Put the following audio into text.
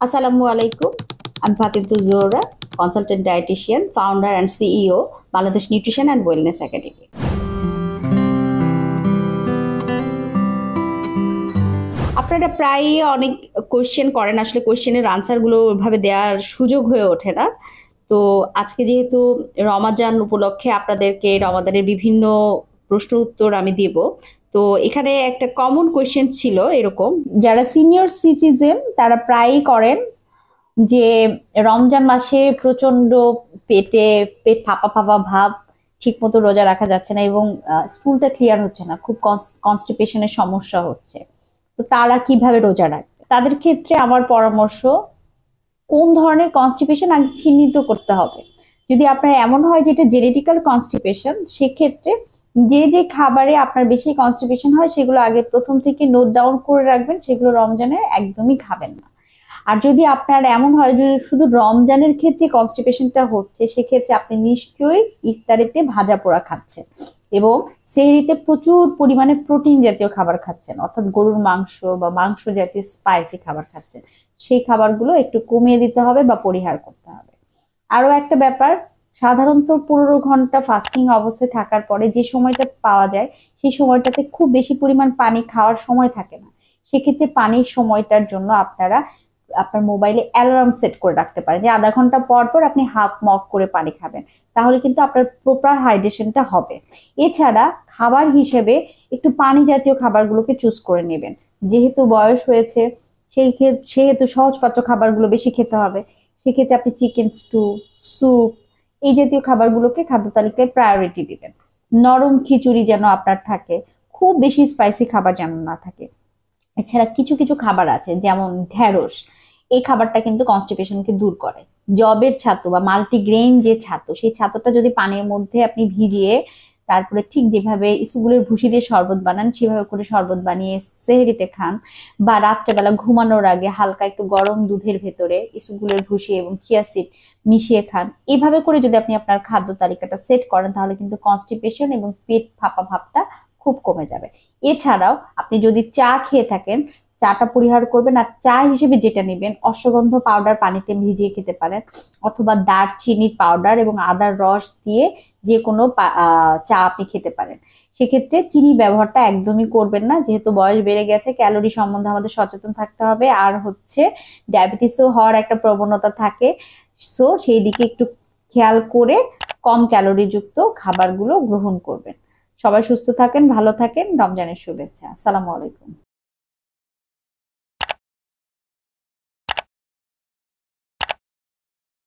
আসসালামু আলাইকুম। আমি Fatematul Zohra, consultant dietitian, founder and CEO Bangladesh nutrition and wellness academy. আপনারা প্রায়ই অনেক কোয়েশ্চেন করেন, আসলে কোয়েশ্চেনের আনসারগুলো ওইভাবে দেওয়ার সুযোগ হয়ে ওঠে না। তো আজকে যেহেতু রমাজান উপলক্ষে আপনাদেরকে রমাদানের বিভিন্ন প্রশ্ন উত্তর আমি দিব। তো এখানে একটা কমন কোয়েশ্চেন ছিল এরকম, যারা সিনিয়র সিটিজেন তারা প্রায়ই করেন যে রমজান মাসে প্রচন্ড পেট ফাঁপা ফাঁপা ভাব, ঠিক মতো রোজা রাখা যাচ্ছে না এবং স্টুলটা ক্লিয়ার হচ্ছে না, খুব কনস্টিপেশনের সমস্যা হচ্ছে। তো তারা কিভাবে রোজা রাখবে? তাদের ক্ষেত্রে আমার পরামর্শ, কোন ধরনের কনস্টিপেশন আগে চিহ্নিত করতে হবে। যদি আপনার এমন হয় যে এটা জেনেটিক্যাল কনস্টিপেশন, সেক্ষেত্রে যে যে খাবারে আপনার বেশি কনস্টিপেশন হয় সেগুলো আগে প্রথম থেকে নোট ডাউন করে রাখবেন, সেগুলো রমজানে একদমই খাবেন না। আর যদি আপনার এমন হয় যে শুধু রমজানের ক্ষেত্রে কনস্টিপেশনটা হচ্ছে, সেক্ষেত্রে আপনি নিশ্চয়ই ইফতারিতে ভাজা পোড়া খাচ্ছেন এবং সেহরিতে প্রচুর পরিমাণে প্রোটিন জাতীয় খাবার খাচ্ছেন, অর্থাৎ গরুর মাংস বা মাংস জাতীয় স্পাইসি খাবার খাচ্ছেন। সেই খাবারগুলো একটু কমিয়ে দিতে হবে বা পরিহার করতে হবে। আরো একটা ব্যাপার, সাধারণত 15 ঘন্টা ফাস্টিং অবস্থায় থাকার পরে যে সময়টা পাওয়া যায়, সেই সময়টাতে খুব বেশি পরিমাণ পানি খাওয়ার সময় থাকে না। সেক্ষেত্রে পানির সময়টার জন্য আপনারা আপনার মোবাইলে অ্যালার্ম সেট করে রাখতে পারেন যে আধা ঘন্টা পর পর আপনি হাফ মগ করে পানি খাবেন। তাহলে কিন্তু আপনার প্রপার হাইড্রেশনটা হবে। এছাড়া খাবার হিসেবে একটু পানি জাতীয় খাবারগুলোকে চুজ করে নেবেন। যেহেতু বয়স হয়েছে, সেহেতু সহজপাচ্য খাবারগুলো বেশি খেতে হবে। সেক্ষেত্রে আপনি চিকেন স্টু, স্যুপ, এই জাতীয় খাবারগুলোকে খাদ্য তালিকায় প্রায়োরিটি দিবেন। নরম খিচুড়ি যেন আপনার থাকে, খুব বেশি স্পাইসি খাবার যেন না থাকে। এছাড়া কিছু কিছু খাবার আছে যেমন ঢেঁড়স, এই খাবারটা কিন্তু কনস্টিপেশনকে দূর করে। জবের ছাতু বা মাল্টিগ্রেইন যে ছাতু, সেই ছাতুটা যদি পানির মধ্যে আপনি ভিজিয়ে তারপরে ঠিক যেভাবে ইসুগুলের ভুসি দিয়ে শরবত বানান সেভাবে করে শরবত বানিয়ে সেহরিতে খান, বা রাত্রেবেলা ঘুমানোর আগে হালকা একটু গরম দুধের ভেতরে ইসুগুলের ভুসি এবং চিয়া সিড মিশিয়ে খান, এভাবে করে যদি আপনি আপনার খাদ্য তালিকাটা সেট করেন তাহলে কিন্তু কনস্টিপেশন এবং পেট ফাঁপা ভাবটা খুব কমে যাবে। এছাড়াও আপনি যদি চা খেয়ে থাকেন, চাটা পরিহার করবেন। আর চা হিসেবে যেটা নেবেন, অশ্বগন্ধ পাউডার পানিতে ভিজিয়ে খেতে পারেন, অথবা দারচিনির পাউডার এবং আদার রস দিয়ে যে কোনো চা আপনি খেতে পারেন। সেক্ষেত্রে চিনি ব্যবহারটা একদমই করবেন না, যেহেতু বয়স বেড়ে গেছে, ক্যালোরি সম্বন্ধে আমাদের সচেতন থাকতে হবে। আর হচ্ছে ডায়াবেটিসও হওয়ার একটা প্রবণতা থাকে, সো সেই দিকে একটু খেয়াল করে কম ক্যালোরি যুক্ত খাবারগুলো গ্রহণ করবেন। সবাই সুস্থ থাকেন, ভালো থাকেন। রমজানের শুভেচ্ছা। আসসালামু আলাইকুম।